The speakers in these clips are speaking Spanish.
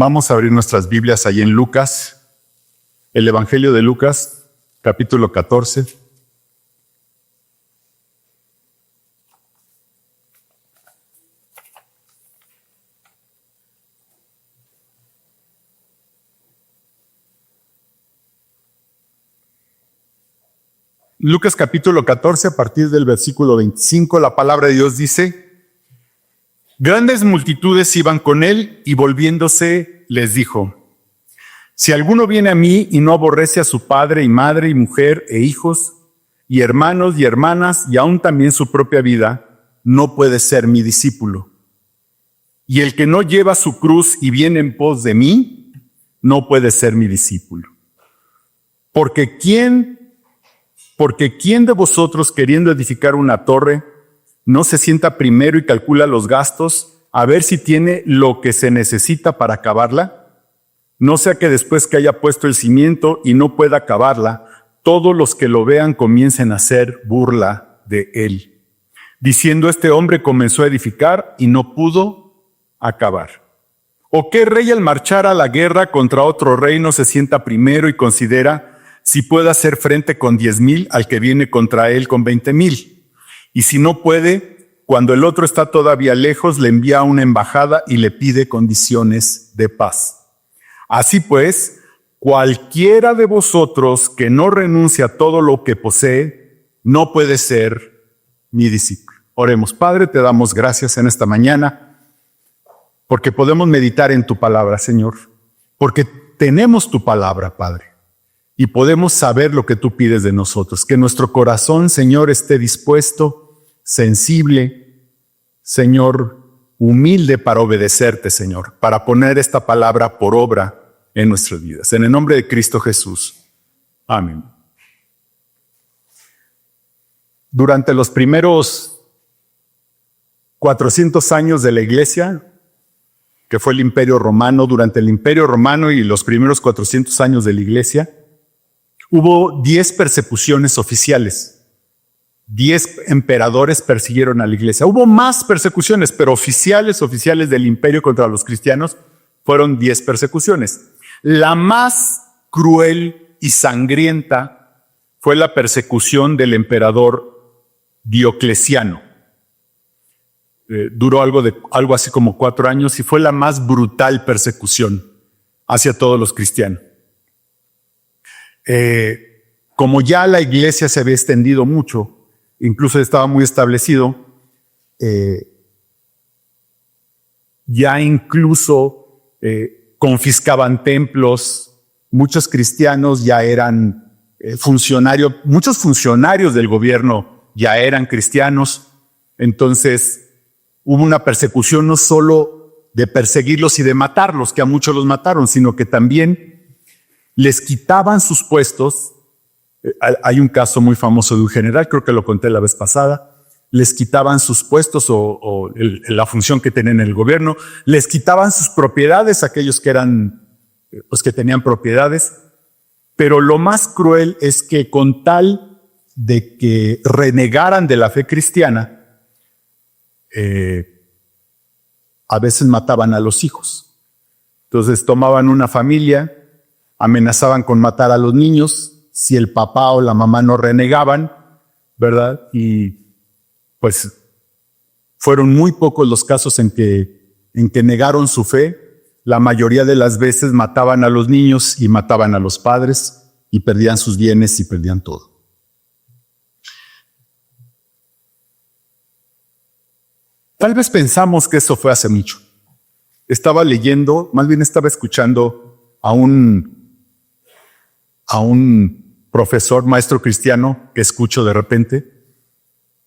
Vamos a abrir nuestras Biblias ahí en Lucas, el Evangelio de Lucas, capítulo 14. Lucas capítulo 14, a partir del versículo 25, la palabra de Dios dice: Grandes multitudes iban con él y volviéndose les dijo: Si alguno viene a mí y no aborrece a su padre y madre y mujer e hijos y hermanos y hermanas y aún también su propia vida, no puede ser mi discípulo. Y el que no lleva su cruz y viene en pos de mí, no puede ser mi discípulo. Porque ¿quién de vosotros, queriendo edificar una torre, no se sienta primero y calcula los gastos a ver si tiene lo que se necesita para acabarla? No sea que después que haya puesto el cimiento y no pueda acabarla, todos los que lo vean comiencen a hacer burla de él, diciendo: este hombre comenzó a edificar y no pudo acabar. ¿O qué rey al marchar a la guerra contra otro rey no se sienta primero y considera si puede hacer frente con 10,000 al que viene contra él con 20,000? Y si no puede, cuando el otro está todavía lejos, le envía una embajada y le pide condiciones de paz. Así pues, cualquiera de vosotros que no renuncie a todo lo que posee, no puede ser mi discípulo. Oremos. Padre, te damos gracias en esta mañana, porque podemos meditar en tu palabra, Señor, porque tenemos tu palabra, Padre, y podemos saber lo que tú pides de nosotros. Que nuestro corazón, Señor, esté dispuesto, sensible, Señor, humilde para obedecerte, Señor, para poner esta palabra por obra en nuestras vidas. En el nombre de Cristo Jesús. Amén. Durante los primeros 400 años de la Iglesia, que fue el Imperio Romano, durante el Imperio Romano y los primeros 400 años de la Iglesia, hubo 10 persecuciones oficiales. 10 emperadores persiguieron a la iglesia. Hubo más persecuciones, pero oficiales del imperio contra los cristianos fueron 10 persecuciones. La más cruel y sangrienta fue la persecución del emperador Diocleciano. Duró algo así como 4 años y fue la más brutal persecución hacia todos los cristianos. Como ya la iglesia se había extendido mucho, incluso estaba muy establecido, ya incluso confiscaban templos. Muchos cristianos ya eran funcionarios, muchos funcionarios del gobierno ya eran cristianos. Entonces hubo una persecución no solo de perseguirlos y de matarlos, que a muchos los mataron, sino que también les quitaban sus puestos. Hay un caso muy famoso de un general, creo que lo conté la vez pasada. Les quitaban sus puestos o la función que tenían en el gobierno. Les quitaban sus propiedades, aquellos que eran, pues que tenían propiedades. Pero lo más cruel es que con tal de que renegaran de la fe cristiana, a veces mataban a los hijos. Entonces tomaban una familia, amenazaban con matar a los niños si el papá o la mamá no renegaban, ¿verdad? Y pues fueron muy pocos los casos en que negaron su fe. La mayoría de las veces mataban a los niños y mataban a los padres y perdían sus bienes y perdían todo. Tal vez pensamos que eso fue hace mucho. Estaba leyendo, más bien estaba escuchando a un profesor, maestro cristiano que escucho de repente,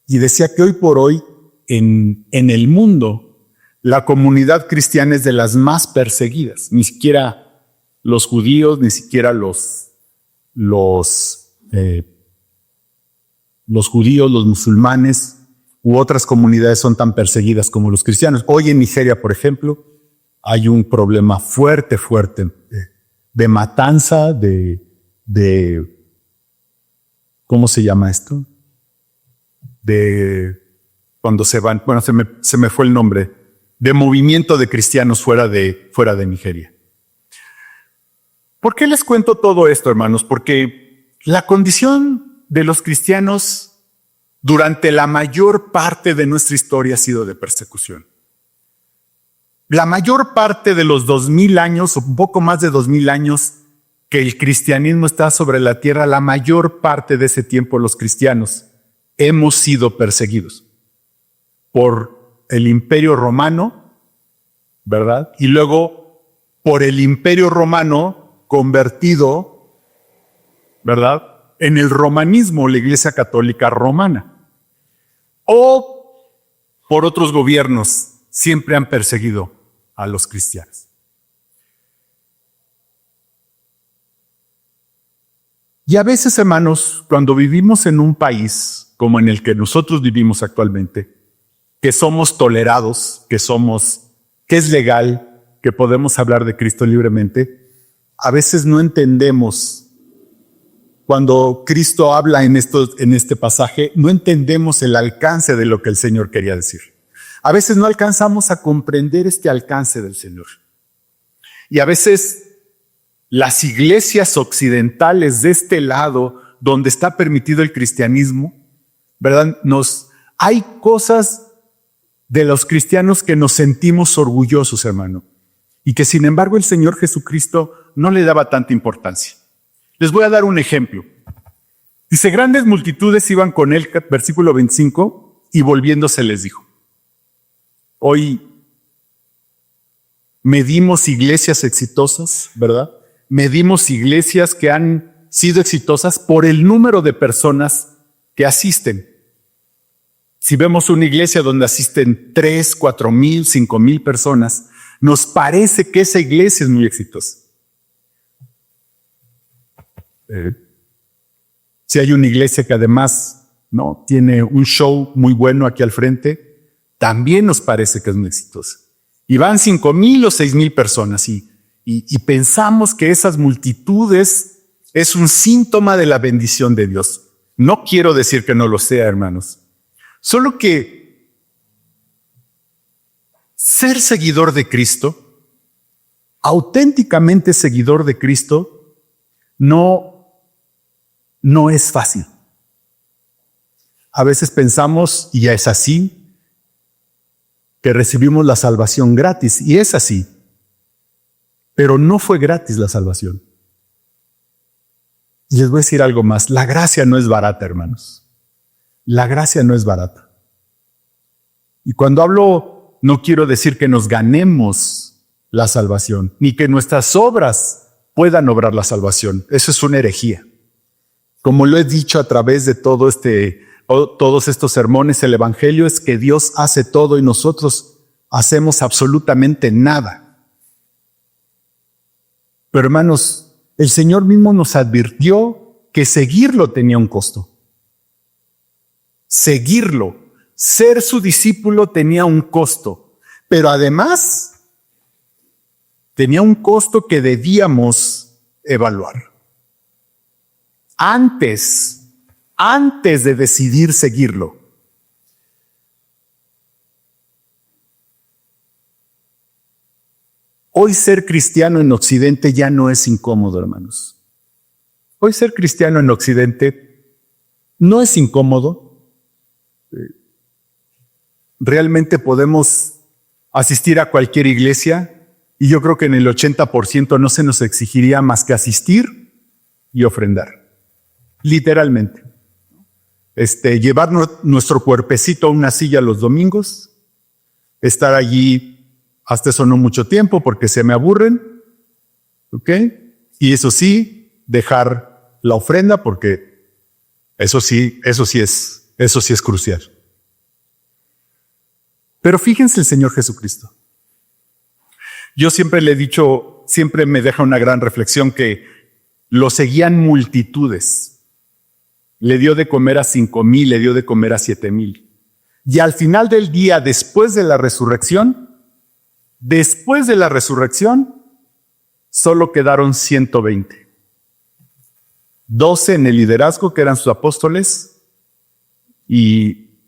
y decía que hoy por hoy en el mundo la comunidad cristiana es de las más perseguidas. Ni siquiera los judíos, ni siquiera los judíos, los musulmanes u otras comunidades son tan perseguidas como los cristianos. Hoy en Nigeria, por ejemplo, hay un problema fuerte de matanza, de ¿cómo se llama esto? De cuando se van, bueno, se me fue el nombre, de movimiento de cristianos fuera de Nigeria. ¿Por qué les cuento todo esto, hermanos? Porque la condición de los cristianos durante la mayor parte de nuestra historia ha sido de persecución. La mayor parte de los 2000 años, o un poco más de 2000 años, que el cristianismo está sobre la tierra, la mayor parte de ese tiempo los cristianos hemos sido perseguidos por el Imperio Romano, ¿verdad? Y luego por el Imperio Romano convertido, ¿verdad?, en el romanismo, la Iglesia Católica Romana. O por otros gobiernos, siempre han perseguido a los cristianos. Y a veces, hermanos, cuando vivimos en un país como en el que nosotros vivimos actualmente, que somos tolerados, que es legal, que podemos hablar de Cristo libremente, a veces no entendemos, cuando Cristo habla en este pasaje, no entendemos el alcance de lo que el Señor quería decir. A veces no alcanzamos a comprender este alcance del Señor. Y a veces las iglesias occidentales de este lado, donde está permitido el cristianismo, ¿verdad? Hay cosas de los cristianos que nos sentimos orgullosos, hermano, y que sin embargo el Señor Jesucristo no le daba tanta importancia. Les voy a dar un ejemplo. Dice, grandes multitudes iban con él, versículo 25, y volviéndose les dijo. Hoy medimos iglesias exitosas, ¿verdad? Medimos iglesias que han sido exitosas por el número de personas que asisten. Si vemos una iglesia donde asisten 3, 4,000, 5,000 personas, nos parece que esa iglesia es muy exitosa. Si hay una iglesia que además tiene un show muy bueno aquí al frente, también nos parece que es muy exitosa. Y van 5,000 o 6,000 personas y pensamos que esas multitudes es un síntoma de la bendición de Dios. No quiero decir que no lo sea, hermanos. Solo que ser seguidor de Cristo, auténticamente seguidor de Cristo, no es fácil. A veces pensamos, y ya es así, que recibimos la salvación gratis, y es así. Pero no fue gratis la salvación. Y les voy a decir algo más. La gracia no es barata, hermanos. La gracia no es barata. Y cuando hablo, no quiero decir que nos ganemos la salvación, ni que nuestras obras puedan obrar la salvación. Eso es una herejía. Como lo he dicho a través de todos estos sermones, el Evangelio es que Dios hace todo y nosotros hacemos absolutamente nada. Pero hermanos, el Señor mismo nos advirtió que seguirlo tenía un costo. Seguirlo, ser su discípulo tenía un costo, pero además tenía un costo que debíamos evaluar. Antes de decidir seguirlo. Hoy ser cristiano en Occidente ya no es incómodo, hermanos. Hoy ser cristiano en Occidente no es incómodo. Realmente podemos asistir a cualquier iglesia y yo creo que en el 80% no se nos exigiría más que asistir y ofrendar. Literalmente. Llevar nuestro cuerpecito a una silla los domingos, estar allí hasta eso no mucho tiempo porque se me aburren, ¿ok? Y eso sí, dejar la ofrenda porque eso sí es crucial. Pero fíjense el Señor Jesucristo. Yo siempre le he dicho, siempre me deja una gran reflexión que lo seguían multitudes. Le dio de comer a 5,000, le dio de comer a 7,000. Y al final del día, después de la resurrección, solo quedaron 120. 12 en el liderazgo, que eran sus apóstoles, y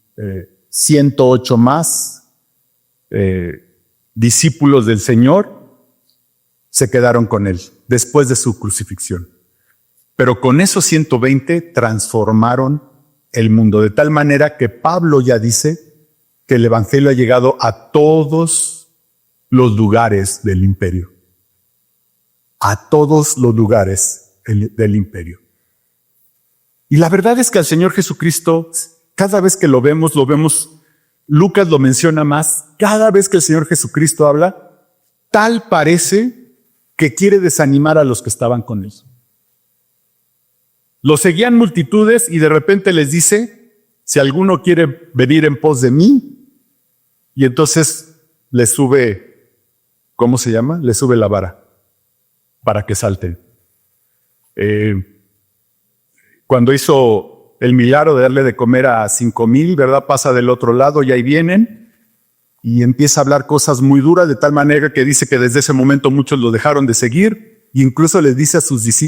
108 más discípulos del Señor se quedaron con él. después de su crucifixión. Pero con esos 120 transformaron el mundo, de tal manera que Pablo ya dice que el evangelio ha llegado a todos los lugares del imperio. A todos los lugares del imperio. Y la verdad es que al Señor Jesucristo, cada vez que lo vemos, Lucas lo menciona más, cada vez que el Señor Jesucristo habla, tal parece que quiere desanimar a los que estaban con él. Lo seguían multitudes y de repente les dice, si alguno quiere venir en pos de mí, y entonces le sube, ¿cómo se llama? Le sube la vara para que salten. Cuando hizo el milagro de darle de comer a 5,000, ¿verdad? Pasa del otro lado y ahí vienen y empieza a hablar cosas muy duras, de tal manera que dice que desde ese momento muchos lo dejaron de seguir. Y incluso les dice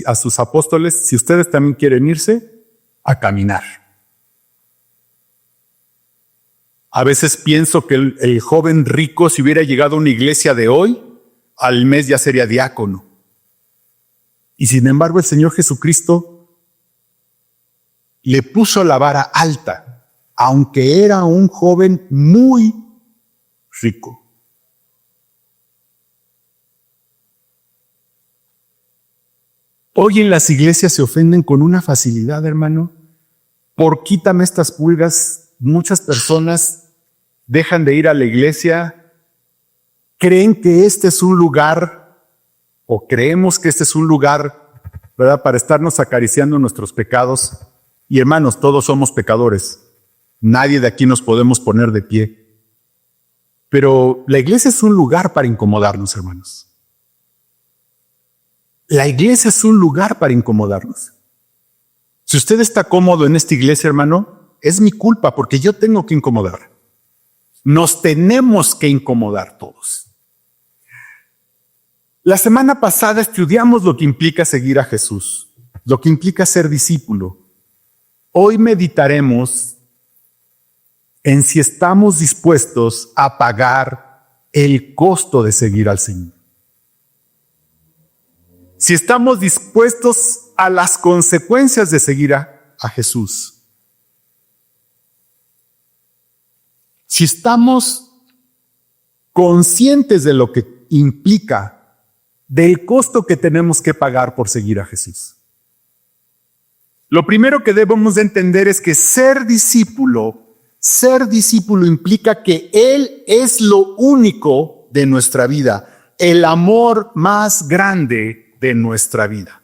a sus apóstoles, si ustedes también quieren irse, a caminar. A veces pienso que el joven rico, si hubiera llegado a una iglesia de hoy, al mes ya sería diácono. Y sin embargo el Señor Jesucristo le puso la vara alta, aunque era un joven muy rico. Hoy en las iglesias se ofenden con una facilidad, hermano. Por quítame estas pulgas, muchas personas dejan de ir a la iglesia, creen que este es un lugar, o creemos que este es un lugar, ¿verdad?, para estarnos acariciando nuestros pecados. Y hermanos, todos somos pecadores. Nadie de aquí nos podemos poner de pie. Pero la iglesia es un lugar para incomodarnos, hermanos. La iglesia es un lugar para incomodarnos. Si usted está cómodo en esta iglesia, hermano, es mi culpa porque yo tengo que incomodar. Nos tenemos que incomodar todos. La semana pasada estudiamos lo que implica seguir a Jesús, lo que implica ser discípulo. Hoy meditaremos en si estamos dispuestos a pagar el costo de seguir al Señor. Si estamos dispuestos a las consecuencias de seguir a Jesús. Si estamos conscientes de lo que implica, del costo que tenemos que pagar por seguir a Jesús. Lo primero que debemos de entender es que ser discípulo implica que Él es lo único de nuestra vida, el amor más grande de nuestra vida.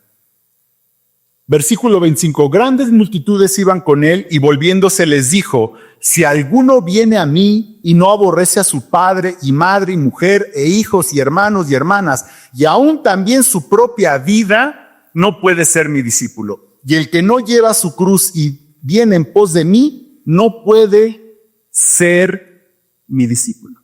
Versículo 25, grandes multitudes iban con él y volviéndose les dijo, si alguno viene a mí y no aborrece a su padre y madre y mujer e hijos y hermanos y hermanas y aún también su propia vida, no puede ser mi discípulo. Y el que no lleva su cruz y viene en pos de mí, no puede ser mi discípulo.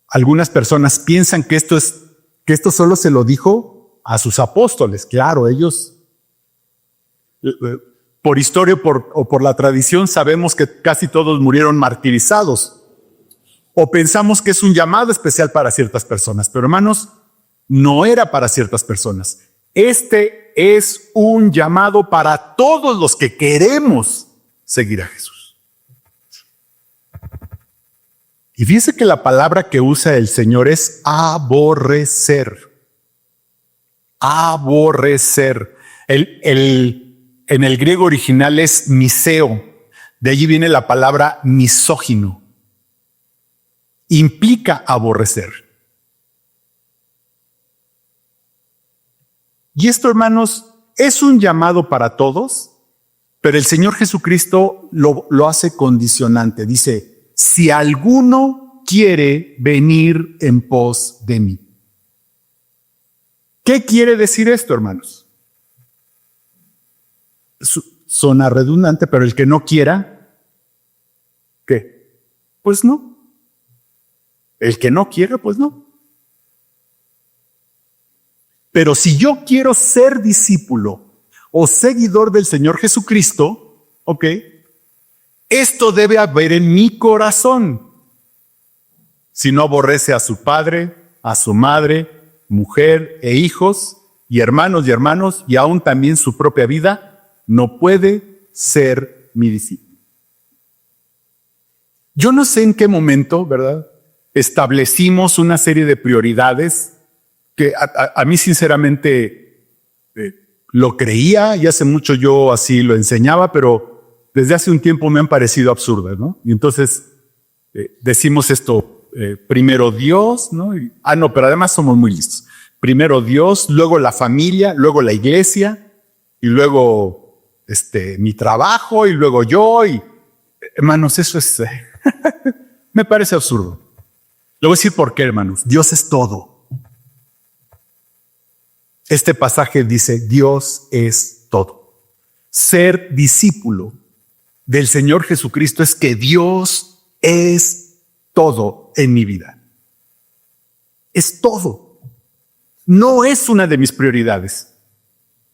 Algunas personas piensan que esto solo se lo dijo a sus apóstoles. Claro, ellos, por historia o por la tradición, sabemos que casi todos murieron martirizados. O pensamos que es un llamado especial para ciertas personas. Pero hermanos, no era para ciertas personas. Este es un llamado para todos los que queremos seguir a Jesús. Y fíjese que la palabra que usa el Señor es aborrecer. Aborrecer. En el griego original es miseo. De allí viene la palabra misógino. Implica aborrecer. Y esto, hermanos, es un llamado para todos, pero el Señor Jesucristo lo hace condicionante. Dice, si alguno quiere venir en pos de mí. ¿Qué quiere decir esto, hermanos? Suena redundante, pero el que no quiera, ¿qué? Pues no. El que no quiera, pues no. Pero si yo quiero ser discípulo o seguidor del Señor Jesucristo, ¿ok? Esto debe haber en mi corazón. Si no aborrece a su padre, a su madre, mujer e hijos, y hermanos, y aún también su propia vida, no puede ser mi discípulo. Yo no sé en qué momento, ¿verdad?, establecimos una serie de prioridades que a mí sinceramente lo creía y hace mucho yo así lo enseñaba, pero desde hace un tiempo me han parecido absurdas, ¿no? Y entonces decimos esto, primero Dios, ¿no? No, pero además somos muy listos. Primero Dios, luego la familia, luego la iglesia, y luego mi trabajo, y luego yo. Y hermanos, eso es me parece absurdo. Le voy a decir por qué, hermanos. Dios es todo. Este pasaje dice, Dios es todo. Ser discípulo del Señor Jesucristo es que Dios es todo en mi vida. Es todo. No es una de mis prioridades.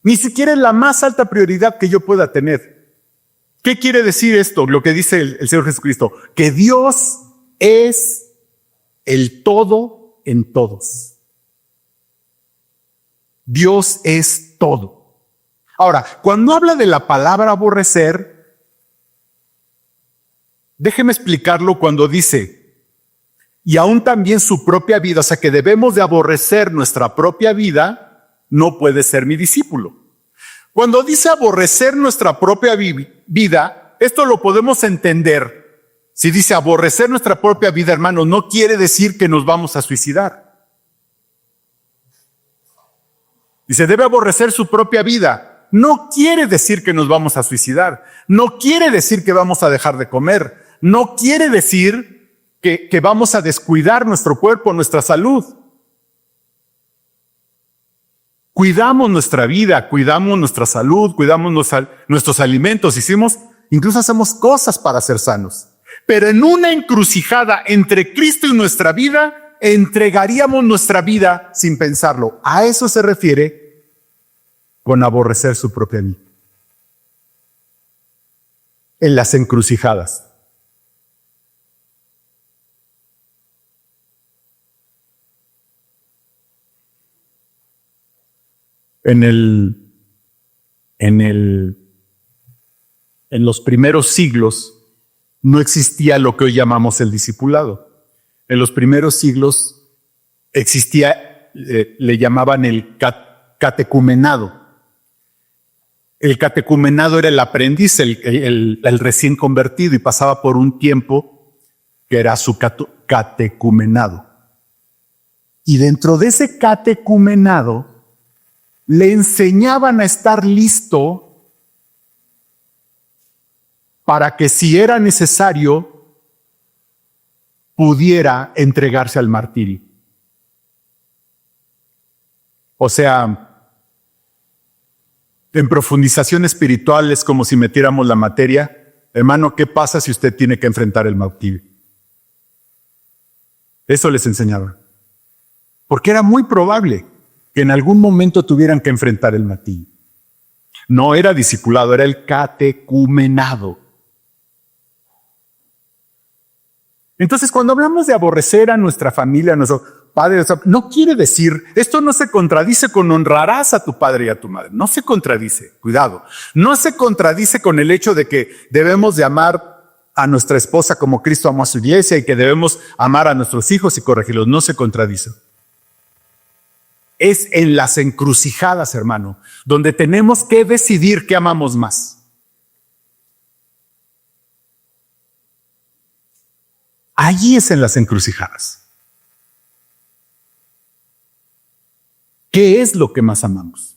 Ni siquiera es la más alta prioridad que yo pueda tener. ¿Qué quiere decir esto? Lo que dice el Señor Jesucristo. Que Dios es el todo en todos. Dios es todo. Ahora, cuando habla de la palabra aborrecer, déjeme explicarlo cuando dice, y aún también su propia vida, o sea que debemos de aborrecer nuestra propia vida, no puede ser mi discípulo. Cuando dice aborrecer nuestra propia vida, esto lo podemos entender. Si dice aborrecer nuestra propia vida, hermanos, no quiere decir que nos vamos a suicidar. Dice, debe aborrecer su propia vida. No quiere decir que nos vamos a suicidar. No quiere decir que vamos a dejar de comer. No quiere decir que vamos a descuidar nuestro cuerpo, nuestra salud. Cuidamos nuestra vida, cuidamos nuestra salud, cuidamos nuestros alimentos. Incluso hacemos cosas para ser sanos. Pero en una encrucijada entre Cristo y nuestra vida, entregaríamos nuestra vida sin pensarlo. A eso se refiere con aborrecer su propia vida. En las encrucijadas. En los primeros siglos no existía lo que hoy llamamos el discipulado. En los primeros siglos existía, le llamaban el catecumenado. El catecumenado era el aprendiz, el recién convertido, y pasaba por un tiempo que era su catecumenado. Y dentro de ese catecumenado le enseñaban a estar listo para que si era necesario pudiera entregarse al martirio. O sea, en profundización espiritual es como si metiéramos la materia. Hermano, ¿qué pasa si usted tiene que enfrentar el martirio? Eso les enseñaban. Porque era muy probable que en algún momento tuvieran que enfrentar el martirio. No era discipulado, era el catecumenado. Entonces, cuando hablamos de aborrecer a nuestra familia, a nuestro padre, no quiere decir, esto no se contradice con honrarás a tu padre y a tu madre. No se contradice, cuidado. No se contradice con el hecho de que debemos de amar a nuestra esposa como Cristo amó a su iglesia y que debemos amar a nuestros hijos y corregirlos. No se contradice. Es en las encrucijadas, hermano, donde tenemos que decidir qué amamos más. Allí es en las encrucijadas. ¿Qué es lo que más amamos?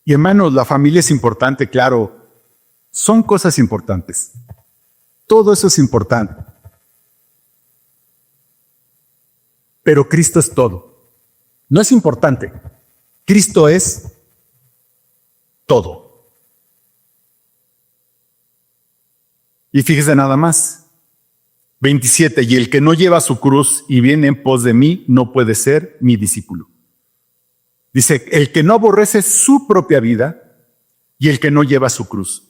Y hermanos, la familia es importante, claro. Son cosas importantes. Todo eso es importante. Pero Cristo es todo. No es importante. Cristo es todo. Y fíjese nada más. 27. Y el que no lleva su cruz y viene en pos de mí no puede ser mi discípulo. Dice, el que no aborrece su propia vida y el que no lleva su cruz.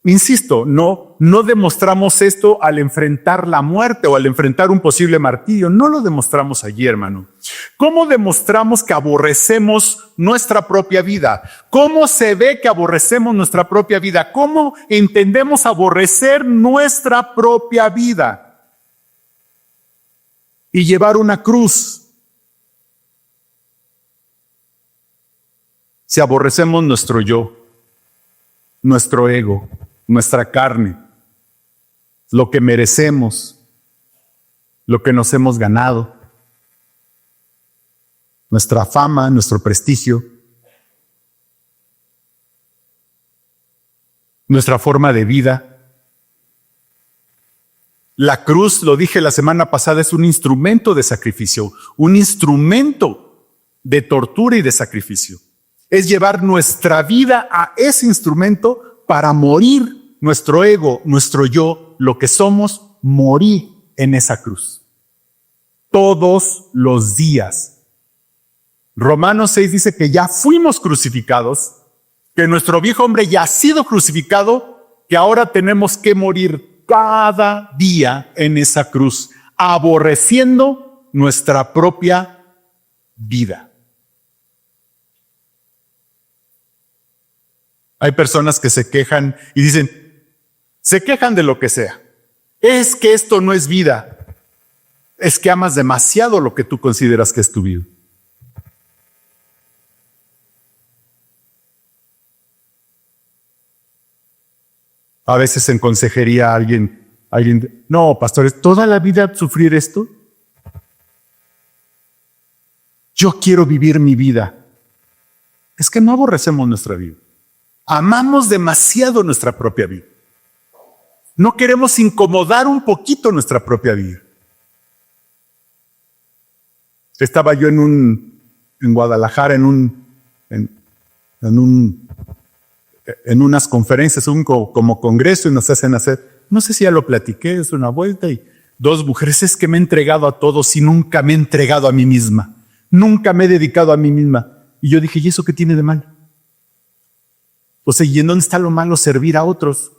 Insisto, no demostramos esto al enfrentar la muerte o al enfrentar un posible martirio. No lo demostramos allí, hermano. ¿Cómo demostramos que aborrecemos nuestra propia vida? ¿Cómo se ve que aborrecemos nuestra propia vida? ¿Cómo entendemos aborrecer nuestra propia vida? Y llevar una cruz. Si aborrecemos nuestro yo, nuestro ego, nuestra carne, lo que merecemos, lo que nos hemos ganado, nuestra fama, nuestro prestigio, nuestra forma de vida. La cruz, lo dije la semana pasada, es un instrumento de sacrificio, un instrumento de tortura y de sacrificio. Es llevar nuestra vida a ese instrumento para morir nuestro ego, nuestro yo, lo que somos, morir en esa cruz. Todos los días. Romanos 6 dice que ya fuimos crucificados, que nuestro viejo hombre ya ha sido crucificado, que ahora tenemos que morir cada día en esa cruz, aborreciendo nuestra propia vida. Hay personas que se quejan y dicen, se quejan de lo que sea. Es que esto no es vida. Es que amas demasiado lo que tú consideras que es tu vida. A veces en consejería alguien, no, pastores, ¿toda la vida sufrir esto? Yo quiero vivir mi vida. Es que no aborrecemos nuestra vida. Amamos demasiado nuestra propia vida. No queremos incomodar un poquito nuestra propia vida. Estaba yo en Guadalajara en unas conferencias, como congreso, y nos hacen hacer, no sé si ya lo platiqué, es una vuelta, y dos mujeres, es que me he entregado a todos y nunca me he entregado a mí misma. Nunca me he dedicado a mí misma. Y yo dije, ¿y eso qué tiene de mal? O sea, ¿y en dónde está lo malo servir a otros?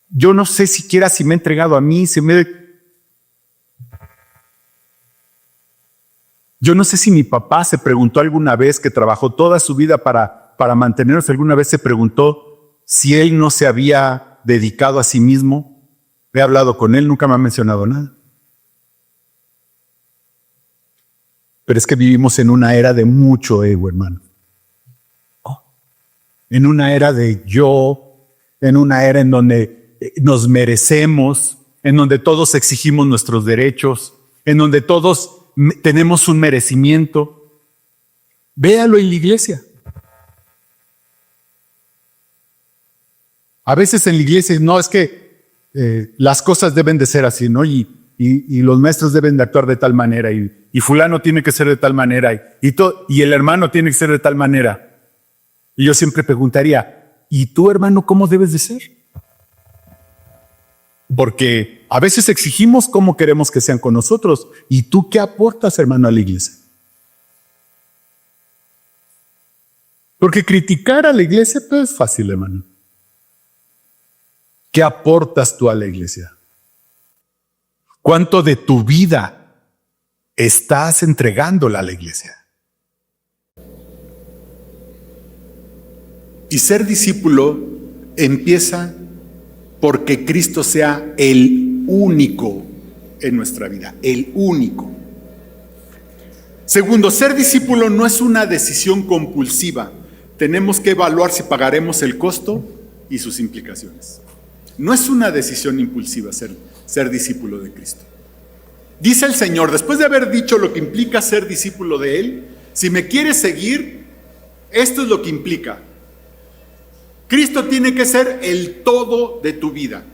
Yo no sé siquiera si me he entregado a mí, Yo no sé si mi papá se preguntó alguna vez, que trabajó toda su vida para mantenernos, alguna vez se preguntó si él no se había dedicado a sí mismo. He hablado con él, nunca me ha mencionado nada. Pero es que vivimos en una era de mucho ego, hermano. En una era de yo, en una era en donde nos merecemos, en donde todos exigimos nuestros derechos, en donde todos tenemos un merecimiento. Véalo en la iglesia. A veces en la iglesia, no, es que las cosas deben de ser así, ¿no? Y los maestros deben de actuar de tal manera, y fulano tiene que ser de tal manera, y el hermano tiene que ser de tal manera. Y yo siempre preguntaría, ¿y tú, hermano, cómo debes de ser? Porque a veces exigimos cómo queremos que sean con nosotros. ¿Y tú qué aportas, hermano, a la iglesia? Porque criticar a la iglesia pues, es fácil, hermano. ¿Qué aportas tú a la iglesia? ¿Cuánto de tu vida estás entregándola a la iglesia? Y ser discípulo empieza porque Cristo sea el único en nuestra vida, el único. Segundo, ser discípulo no es una decisión compulsiva. Tenemos que evaluar si pagaremos el costo y sus implicaciones. No es una decisión impulsiva ser discípulo de Cristo. Dice el Señor, después de haber dicho lo que implica ser discípulo de Él, si me quieres seguir, esto es lo que implica. Cristo tiene que ser el todo de tu vida.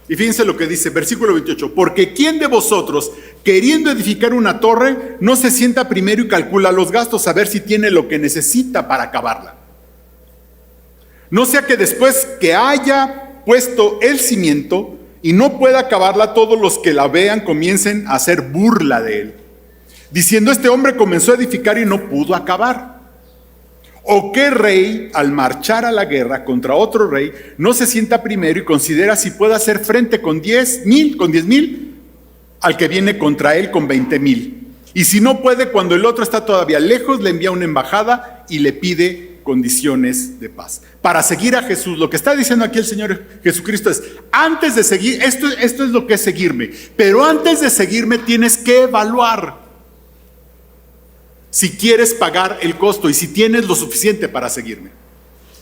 Y fíjense lo que dice, versículo 28. Porque ¿quién de vosotros, queriendo edificar una torre, no se sienta primero y calcula los gastos a ver si tiene lo que necesita para acabarla? No sea que después que haya puesto el cimiento y no pueda acabarla, todos los que la vean comiencen a hacer burla de él, diciendo, este hombre comenzó a edificar y no pudo acabar. ¿O qué rey, al marchar a la guerra contra otro rey, no se sienta primero y considera si puede hacer frente con 10,000 al que viene contra él con 20,000? Y si no puede, cuando el otro está todavía lejos, le envía una embajada y le pide condiciones de paz. Para seguir a Jesús, lo que está diciendo aquí el Señor Jesucristo es, antes de seguir, esto es lo que es seguirme, pero antes de seguirme tienes que evaluar si quieres pagar el costo y si tienes lo suficiente para seguirme.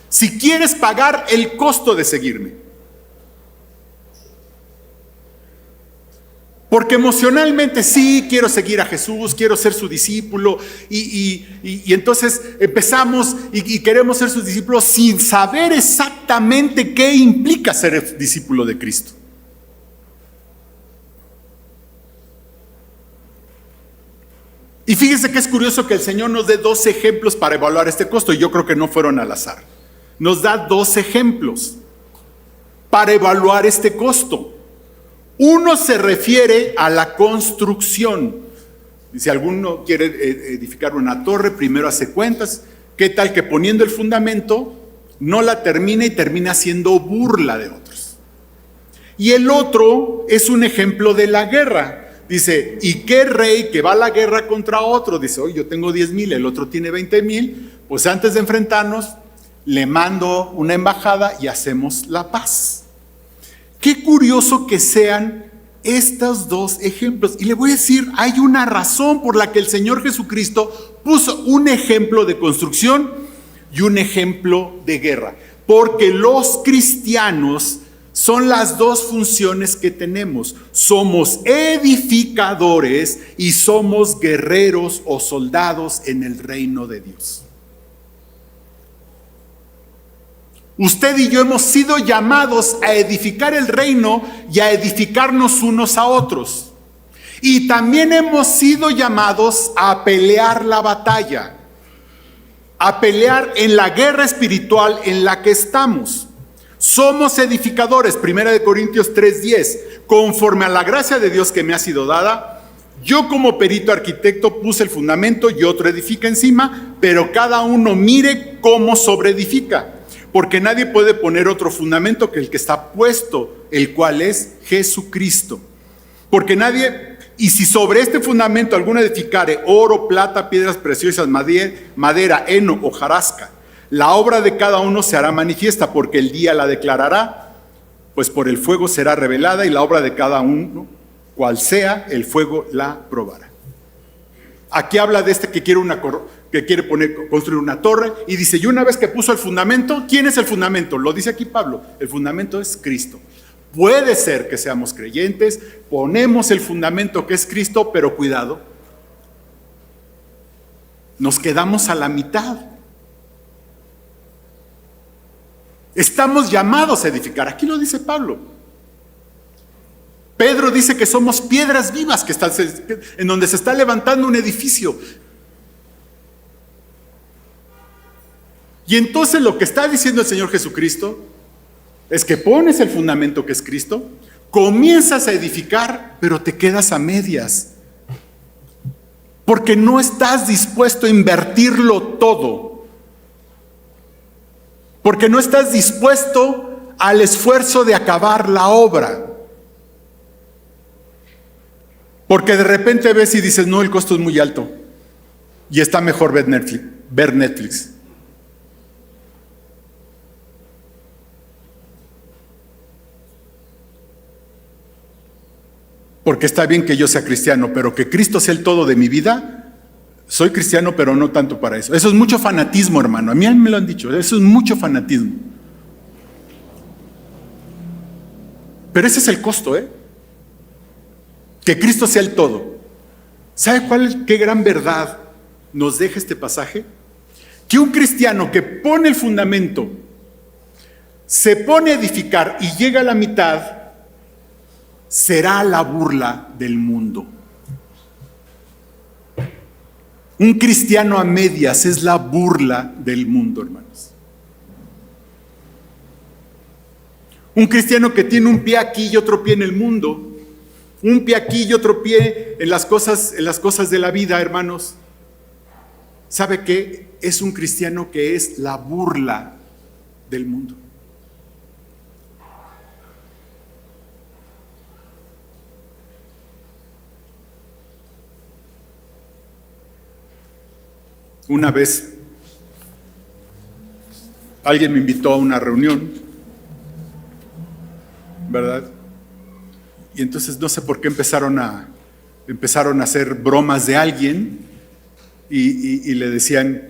Si quieres pagar el costo de seguirme. Porque emocionalmente sí quiero seguir a Jesús, quiero ser su discípulo y entonces empezamos y queremos ser sus discípulos sin saber exactamente qué implica ser discípulo de Cristo. Y fíjense que es curioso que el Señor nos dé 2 ejemplos para evaluar este costo, y yo creo que no fueron al azar. Nos da 2 ejemplos para evaluar este costo. Uno se refiere a la construcción. Si alguno quiere edificar una torre, primero hace cuentas. ¿Qué tal que poniendo el fundamento no la termina y termina haciendo burla de otros? Y el otro es un ejemplo de la guerra. Dice, ¿y qué rey que va a la guerra contra otro? Dice, oye, yo tengo 10,000, el otro tiene 20,000. Pues antes de enfrentarnos, le mando una embajada y hacemos la paz. Qué curioso que sean estos 2 ejemplos. Y le voy a decir, hay una razón por la que el Señor Jesucristo puso un ejemplo de construcción y un ejemplo de guerra. Porque los cristianos son las 2 funciones que tenemos. Somos edificadores y somos guerreros o soldados en el reino de Dios. Usted y yo hemos sido llamados a edificar el reino y a edificarnos unos a otros. Y también hemos sido llamados a pelear la batalla, a pelear en la guerra espiritual en la que estamos. Somos edificadores, 1 Corintios 3:10, conforme a la gracia de Dios que me ha sido dada, yo como perito arquitecto puse el fundamento y otro edifica encima, pero cada uno mire cómo sobreedifica, porque nadie puede poner otro fundamento que el que está puesto, el cual es Jesucristo. Porque nadie, y si sobre este fundamento alguno edificare oro, plata, piedras preciosas, madera, heno, hojarasca, la obra de cada uno se hará manifiesta, porque el día la declarará, pues por el fuego será revelada, y la obra de cada uno, cual sea, el fuego la probará. Aquí habla de este que quiere construir una torre, y dice, y una vez que puso el fundamento, ¿quién es el fundamento? Lo dice aquí Pablo, el fundamento es Cristo. Puede ser que seamos creyentes, ponemos el fundamento que es Cristo, pero cuidado, nos quedamos a la mitad. Estamos llamados a edificar. Aquí lo dice Pablo. Pedro dice que somos piedras vivas en donde se está levantando un edificio. Y entonces lo que está diciendo el Señor Jesucristo es que pones el fundamento que es Cristo, comienzas a edificar, pero te quedas a medias. Porque no estás dispuesto a invertirlo todo. Porque no estás dispuesto al esfuerzo de acabar la obra. Porque de repente ves y dices, no, el costo es muy alto y está mejor ver Netflix. Porque está bien que yo sea cristiano, pero que Cristo sea el todo de mi vida. Soy cristiano, pero no tanto para eso. Eso es mucho fanatismo, hermano. A mí me lo han dicho. Eso es mucho fanatismo. Pero ese es el costo, que Cristo sea el todo. ¿Sabe qué gran verdad nos deja este pasaje? Que un cristiano que pone el fundamento, se pone a edificar y llega a la mitad, será la burla del mundo. Un cristiano a medias es la burla del mundo, hermanos. Un cristiano que tiene un pie aquí y otro pie en el mundo, un pie aquí y otro pie en las cosas de la vida, hermanos, ¿Sabe qué? Es un cristiano que es la burla del mundo. Una vez alguien me invitó a una reunión, ¿verdad? Y entonces no sé por qué empezaron a hacer bromas de alguien y le decían,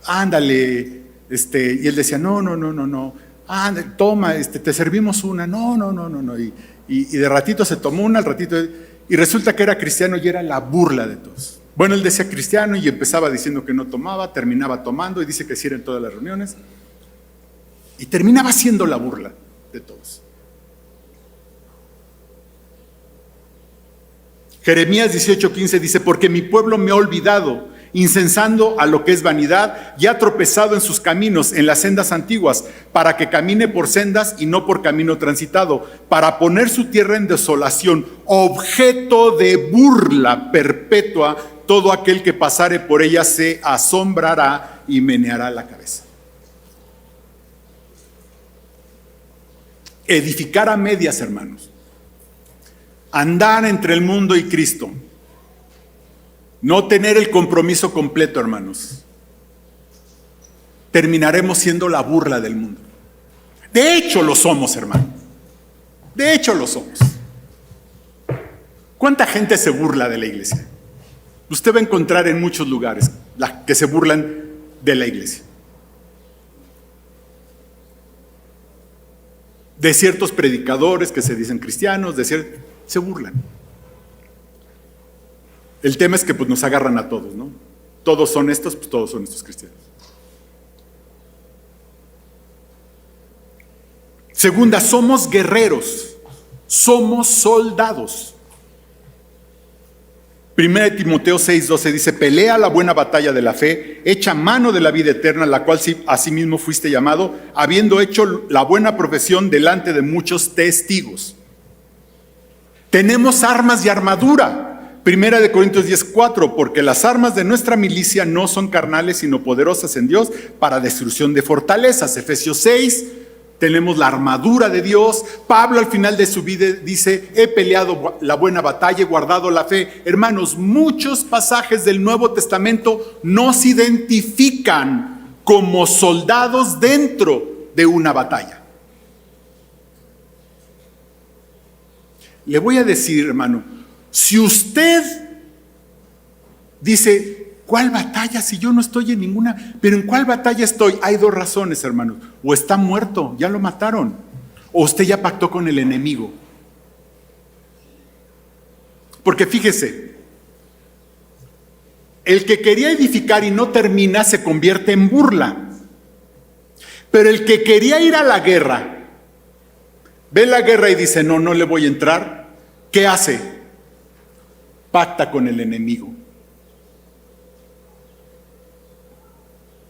ándale, y él decía, no, ándale, toma, te servimos una, no. Y de ratito se tomó una, al ratito, y resulta que era cristiano y era la burla de todos. Bueno, él decía cristiano y empezaba diciendo que no tomaba, terminaba tomando y dice que sí era en todas las reuniones. Y terminaba siendo la burla de todos. Jeremías 18:15 dice, porque mi pueblo me ha olvidado, incensando a lo que es vanidad, y ha tropezado en sus caminos, en las sendas antiguas, para que camine por sendas y no por camino transitado, para poner su tierra en desolación, objeto de burla perpetua. Todo aquel que pasare por ella se asombrará y meneará la cabeza. Edificar a medias, hermanos. Andar entre el mundo y Cristo. No tener el compromiso completo, hermanos. Terminaremos siendo la burla del mundo. De hecho lo somos, hermano. De hecho lo somos. ¿Cuánta gente se burla de la iglesia? Usted va a encontrar en muchos lugares que se burlan de la iglesia. De ciertos predicadores que se dicen cristianos, se burlan. El tema es que pues, nos agarran a todos, ¿no? Todos son estos, pues todos son estos cristianos. Segunda, somos guerreros, somos soldados. Primera de Timoteo 6:12 dice, pelea la buena batalla de la fe, echa mano de la vida eterna, la cual asimismo fuiste llamado, habiendo hecho la buena profesión delante de muchos testigos. Tenemos armas y armadura. Primera de Corintios 10:4, porque las armas de nuestra milicia no son carnales, sino poderosas en Dios para destrucción de fortalezas. Efesios 6, tenemos la armadura de Dios. Pablo al final de su vida dice, he peleado la buena batalla, he guardado la fe. Hermanos, muchos pasajes del Nuevo Testamento nos identifican como soldados dentro de una batalla. Le voy a decir, hermano, si usted dice, ¿cuál batalla si yo no estoy en ninguna? Pero ¿en cuál batalla estoy? Hay dos razones, hermanos. O está muerto, ya lo mataron. O usted ya pactó con el enemigo. Porque fíjese, el que quería edificar y no termina se convierte en burla. Pero el que quería ir a la guerra, ve la guerra y dice, no le voy a entrar. ¿Qué hace? Pacta con el enemigo.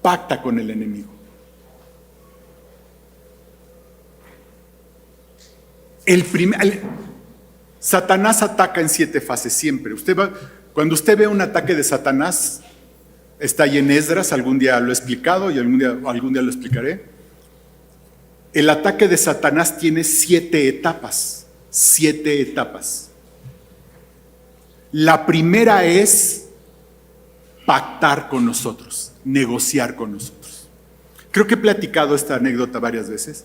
Pacta con el enemigo. Satanás ataca en 7 fases siempre. Cuando usted ve un ataque de Satanás, está ahí en Esdras, algún día lo he explicado y algún día lo explicaré. El ataque de Satanás tiene 7 etapas. 7 etapas. La primera es pactar con nosotros, negociar con nosotros. Creo que he platicado esta anécdota varias veces.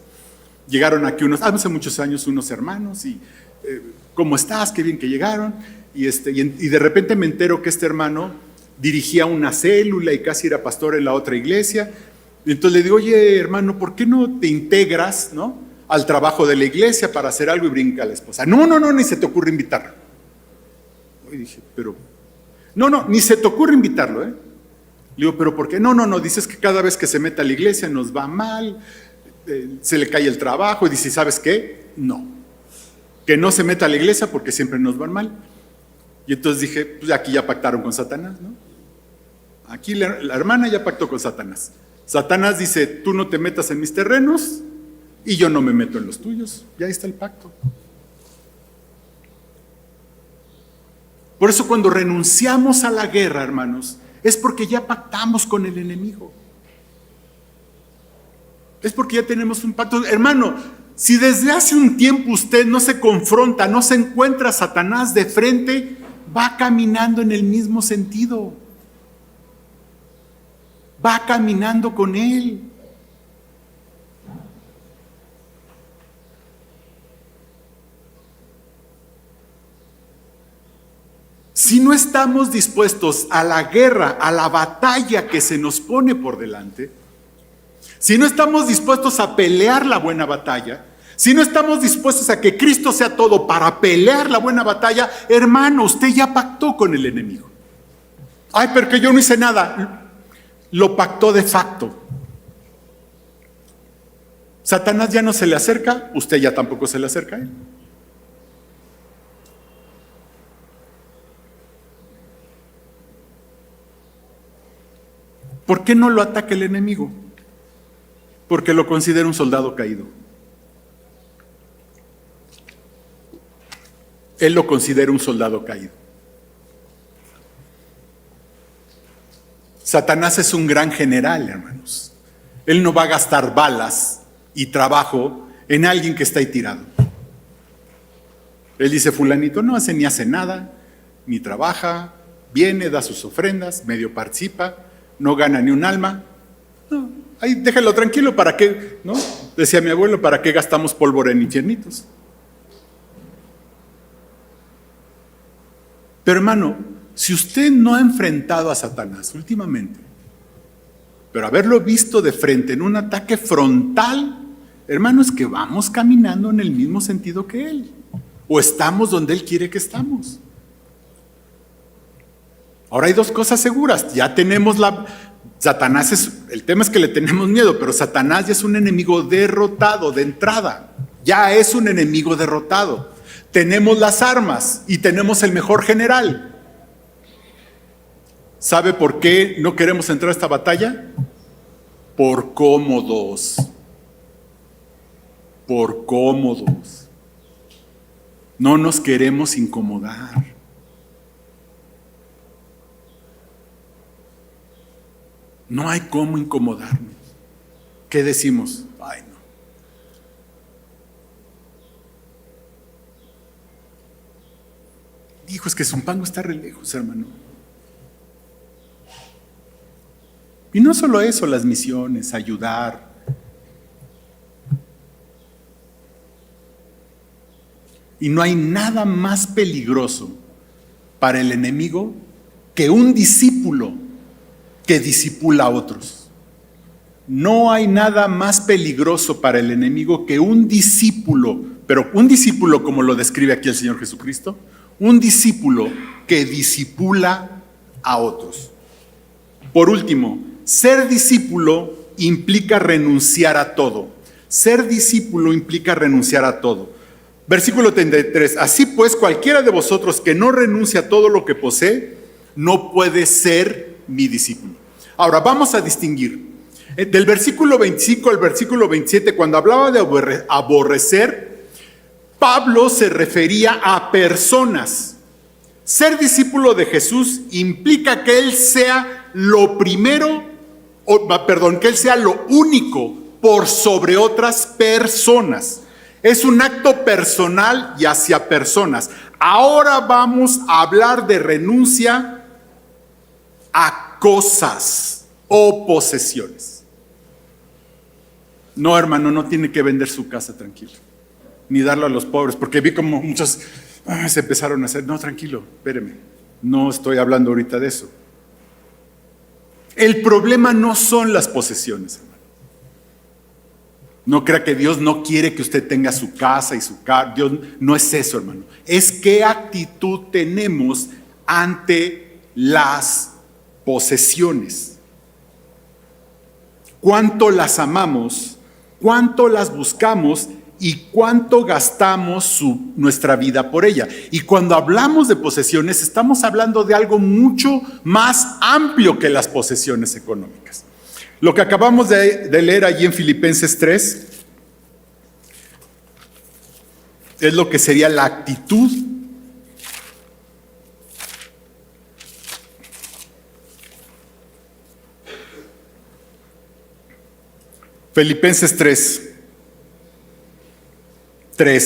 Llegaron aquí hace muchos años unos hermanos y ¿cómo estás? Qué bien que llegaron. Y de repente me entero que este hermano dirigía una célula y casi era pastor en la otra iglesia. Y entonces le digo, oye hermano, ¿por qué no te integras, ¿no?, al trabajo de la iglesia para hacer algo? Y brinca la esposa. No, ni se te ocurre invitarlo. Y dije, pero, no, ni se te ocurre invitarlo, Le digo, pero ¿por qué? No, dices que cada vez que se mete a la iglesia nos va mal, se le cae el trabajo. Y dice, ¿sabes qué? No, que no se meta a la iglesia porque siempre nos van mal. Y entonces dije, pues aquí ya pactaron con Satanás, ¿no? Aquí la hermana ya pactó con Satanás. Satanás dice, tú no te metas en mis terrenos y yo no me meto en los tuyos. Ya está el pacto. Por eso cuando renunciamos a la guerra, hermanos, Es porque ya pactamos con el enemigo. Es porque ya tenemos un pacto. Hermano, si desde hace un tiempo usted no se confronta, no se encuentra a Satanás de frente, va caminando en el mismo sentido. Va caminando con él. Si no estamos dispuestos a la guerra, a la batalla que se nos pone por delante, si no estamos dispuestos a pelear la buena batalla, si no estamos dispuestos a que Cristo sea todo para pelear la buena batalla, hermano, usted ya pactó con el enemigo. Ay, pero que yo no hice nada. Lo pactó de facto. Satanás ya no se le acerca, usted ya tampoco se le acerca a él. ¿Por qué no lo ataca el enemigo? Porque lo considera un soldado caído. Él lo considera un soldado caído. Satanás es un gran general, hermanos. Él no va a gastar balas y trabajo en alguien que está ahí tirado. Él dice, fulanito no hace ni hace nada, ni trabaja, viene, da sus ofrendas, medio participa, no gana ni un alma. No, ahí déjalo tranquilo, ¿para qué? ¿No? Decía mi abuelo, ¿para qué gastamos pólvora en infiernitos? Pero hermano, si usted no ha enfrentado a Satanás últimamente, pero haberlo visto de frente en un ataque frontal, hermano, es que vamos caminando en el mismo sentido que él. O estamos donde él quiere que estamos. Ahora hay dos cosas seguras. Ya tenemos Satanás el tema es que le tenemos miedo, pero Satanás ya es un enemigo derrotado de entrada. Ya es un enemigo derrotado. Tenemos las armas y tenemos el mejor general. ¿Sabe por qué no queremos entrar a esta batalla? Por cómodos. Por cómodos. No nos queremos incomodar. No hay cómo incomodarnos. ¿Qué decimos? Ay, no. Hijo, es que Zumpango está re lejos, hermano. Y no solo eso, las misiones, ayudar. Y no hay nada más peligroso para el enemigo que un discípulo que disipula a otros. No hay nada más peligroso para el enemigo que un discípulo, pero un discípulo como lo describe aquí el Señor Jesucristo, un discípulo que disipula a otros. Por último, ser discípulo implica renunciar a todo. Ser discípulo implica renunciar a todo. Versículo 33, así pues cualquiera de vosotros que no renuncia a todo lo que posee, no puede ser mi discípulo. Ahora vamos a distinguir. Del versículo 25 al versículo 27, cuando hablaba de aborrecer, Pablo se refería a personas. Ser discípulo de Jesús implica que Él sea lo primero, que Él sea lo único por sobre otras personas. Es un acto personal y hacia personas. Ahora vamos a hablar de renuncia a cosas o posesiones. No, hermano, no tiene que vender su casa, tranquilo. Ni darlo a los pobres, porque vi como muchos se empezaron a hacer. No, tranquilo, espéreme. No estoy hablando ahorita de eso. El problema no son las posesiones, hermano. No crea que Dios no quiere que usted tenga su casa y su carro. Dios no es eso, hermano. Es qué actitud tenemos ante las posesiones. Cuánto las amamos, cuánto las buscamos y cuánto gastamos nuestra vida por ella. Y cuando hablamos de posesiones, estamos hablando de algo mucho más amplio que las posesiones económicas. Lo que acabamos de leer allí en Filipenses 3 es lo que sería la actitud Filipenses 3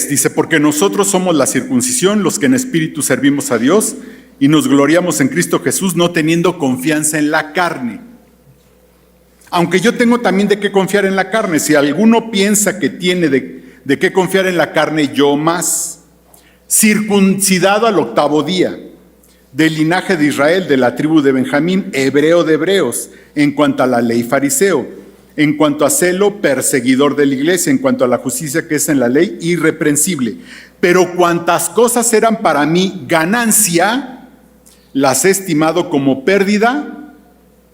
dice, porque nosotros somos la circuncisión, los que en espíritu servimos a Dios y nos gloriamos en Cristo Jesús, no teniendo confianza en la carne. Aunque yo tengo también de qué confiar en la carne. Si alguno piensa que tiene de qué confiar en la carne, yo más. Circuncidado al 8º día, del linaje de Israel, de la tribu de Benjamín, hebreo de hebreos, en cuanto a la ley fariseo, en cuanto a celo, perseguidor de la iglesia, en cuanto a la justicia que es en la ley, irreprensible. Pero cuantas cosas eran para mí ganancia, las he estimado como pérdida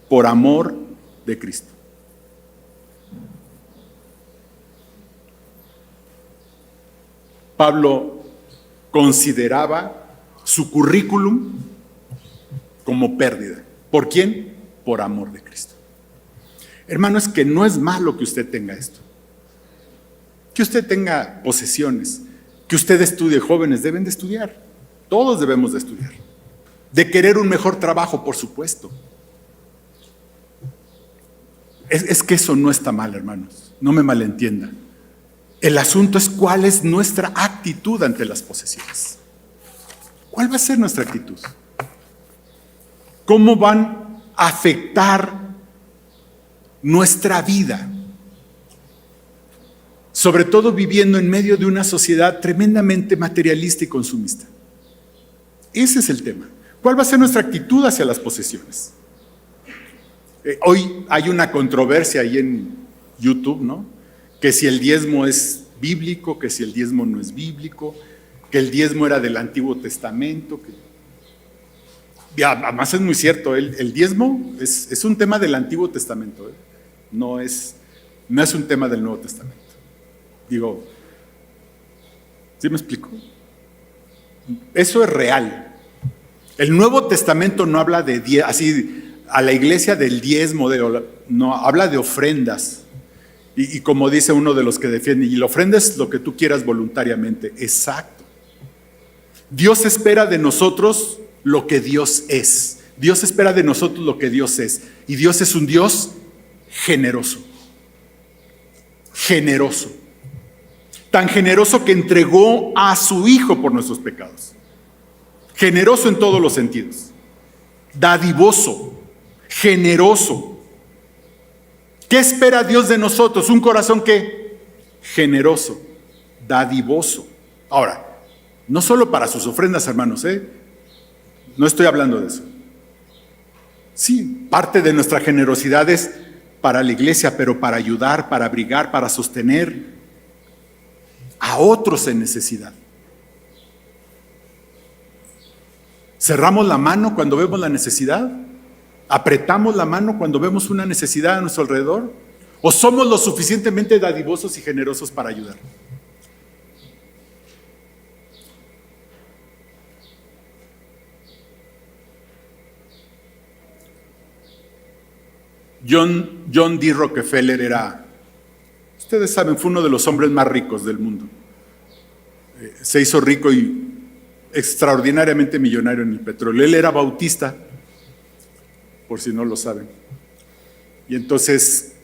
por amor de Cristo. Pablo consideraba su currículum como pérdida. ¿Por quién? Por amor de Cristo. Hermano, es que no es malo que usted tenga esto. Que usted tenga posesiones, que usted estudie. Jóvenes deben de estudiar. Todos debemos de estudiar. De querer un mejor trabajo, por supuesto. Es que eso no está mal, hermanos. No me malentiendan. El asunto es cuál es nuestra actitud ante las posesiones. ¿Cuál va a ser nuestra actitud? ¿Cómo van a afectar nuestra vida? Sobre todo viviendo en medio de una sociedad tremendamente materialista y consumista. Ese es el tema. ¿Cuál va a ser nuestra actitud hacia las posesiones? Hoy hay una controversia ahí en YouTube, ¿no? Que si el diezmo es bíblico, que si el diezmo no es bíblico, que el diezmo era del Antiguo Testamento. Y además es muy cierto, el diezmo es un tema del Antiguo Testamento, ¿eh? No es un tema del Nuevo Testamento. Digo, ¿sí me explico? Eso es real. El Nuevo Testamento no habla de así a la iglesia del diezmo, no, habla de ofrendas. Y como dice uno de los que defienden, y la ofrenda es lo que tú quieras voluntariamente. Exacto. Dios espera de nosotros lo que Dios es. Dios espera de nosotros lo que Dios es. Y Dios es un Dios generoso. Generoso. Tan generoso que entregó a su Hijo por nuestros pecados. Generoso en todos los sentidos. Dadivoso. Generoso. ¿Qué espera Dios de nosotros? Un corazón que generoso, dadivoso. Ahora, no solo para sus ofrendas, hermanos, no estoy hablando de eso. Sí, parte de nuestra generosidad es para la iglesia, pero para ayudar, para abrigar, para sostener a otros en necesidad. ¿Cerramos la mano cuando vemos la necesidad? ¿Apretamos la mano cuando vemos una necesidad a nuestro alrededor? ¿O somos lo suficientemente dadivosos y generosos para ayudar? John D. Rockefeller ustedes saben, fue uno de los hombres más ricos del mundo. Se hizo rico y extraordinariamente millonario en el petróleo. Él era bautista, por si no lo saben. Y entonces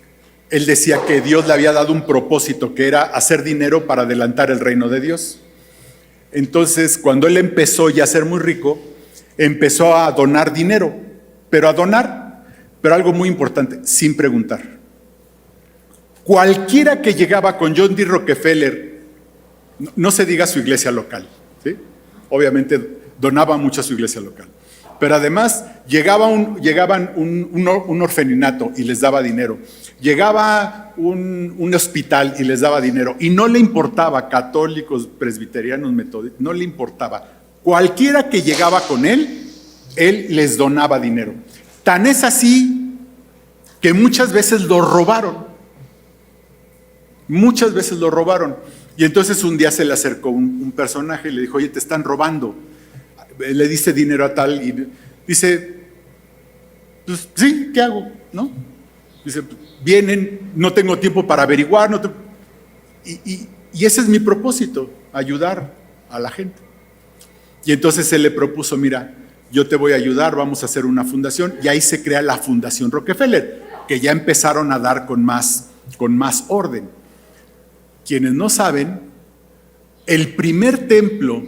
él decía que Dios le había dado un propósito, que era hacer dinero para adelantar el reino de Dios. Entonces, cuando él empezó ya a ser muy rico, empezó a donar dinero, pero algo muy importante, sin preguntar. Cualquiera que llegaba con John D. Rockefeller, no se diga su iglesia local, ¿sí? Obviamente donaba mucho a su iglesia local. Pero además llegaban un orfelinato y les daba dinero. Llegaba un hospital y les daba dinero. Y no le importaba, católicos, presbiterianos, metodistas, no le importaba. Cualquiera que llegaba con él les donaba dinero. Tan es así que muchas veces lo robaron. Muchas veces lo robaron. Y entonces un día se le acercó un personaje y le dijo, oye, te están robando. Le diste dinero a tal y dice, pues sí, ¿qué hago? ¿No? Dice, vienen, no tengo tiempo para averiguar. Y ese es mi propósito, ayudar a la gente. Y entonces él le propuso, mira, yo te voy a ayudar, vamos a hacer una fundación. Y ahí se crea la Fundación Rockefeller, que ya empezaron a dar con más con más orden. Quienes no saben, el primer templo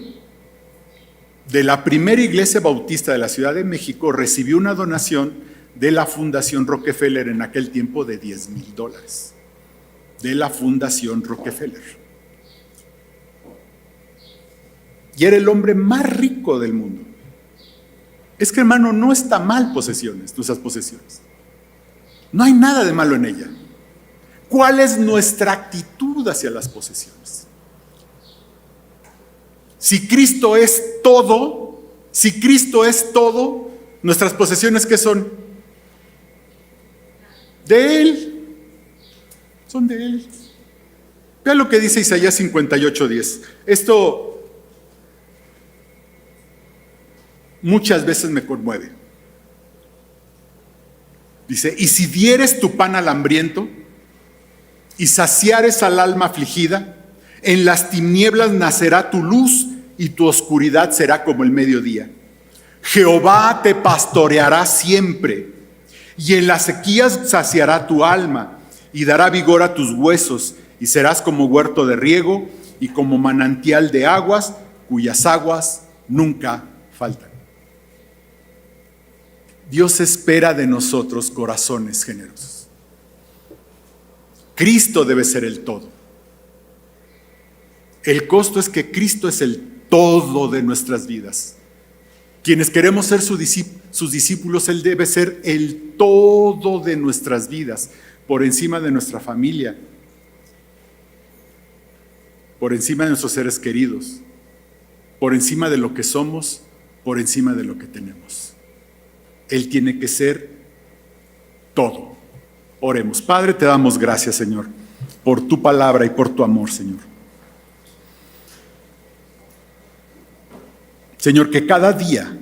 de la primera iglesia bautista de la Ciudad de México recibió una donación de la Fundación Rockefeller en aquel tiempo de $10,000. De la Fundación Rockefeller. Y era el hombre más rico del mundo. Es que, hermano, no está mal nuestras posesiones. No hay nada de malo en ella. ¿Cuál es nuestra actitud hacia las posesiones? Si Cristo es todo, nuestras posesiones, ¿qué son? De Él. Son de Él. Vean lo que dice Isaías 58:10. Esto muchas veces me conmueve. Dice: y si dieres tu pan al hambriento y saciares al alma afligida, en las tinieblas nacerá tu luz y tu oscuridad será como el mediodía. Jehová te pastoreará siempre, y en las sequías saciará tu alma y dará vigor a tus huesos, y serás como huerto de riego y como manantial de aguas, cuyas aguas nunca faltan. Dios espera de nosotros corazones generosos. Cristo debe ser el todo. El costo es que Cristo es el todo de nuestras vidas. Quienes queremos ser sus discípulos, Él debe ser el todo de nuestras vidas, por encima de nuestra familia, por encima de nuestros seres queridos, por encima de lo que somos, por encima de lo que tenemos. Él tiene que ser todo. Oremos. Padre, te damos gracias, Señor, por tu palabra y por tu amor, Señor. Señor, que cada día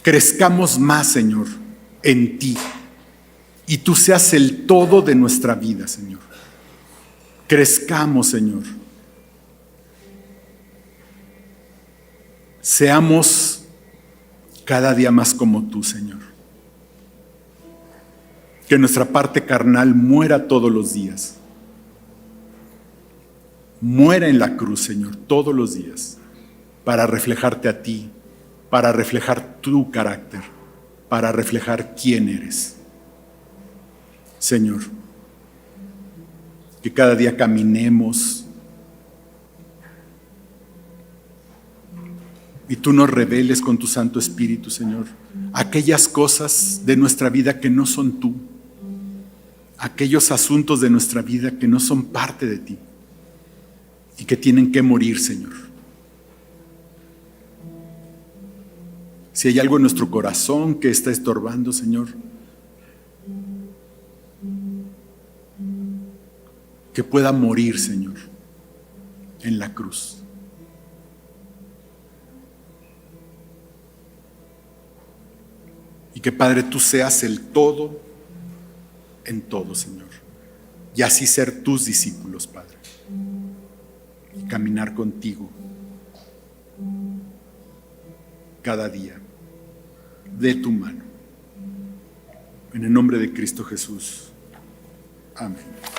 crezcamos más, Señor, en ti, y tú seas el todo de nuestra vida, Señor. Crezcamos, Señor. Seamos cada día más como tú, Señor. Que nuestra parte carnal muera todos los días. Muera en la cruz, Señor, todos los días, para reflejarte a ti, para reflejar tu carácter, para reflejar quién eres. Señor, que cada día caminemos y tú nos reveles con tu Santo Espíritu, Señor, aquellas cosas de nuestra vida que no son tú, aquellos asuntos de nuestra vida que no son parte de ti y que tienen que morir, Señor. Si hay algo en nuestro corazón que está estorbando, Señor, que pueda morir, Señor, en la cruz. Y que, Padre, tú seas el todo en todo, Señor. Y así ser tus discípulos, Padre. Y caminar contigo cada día de tu mano. En el nombre de Cristo Jesús. Amén.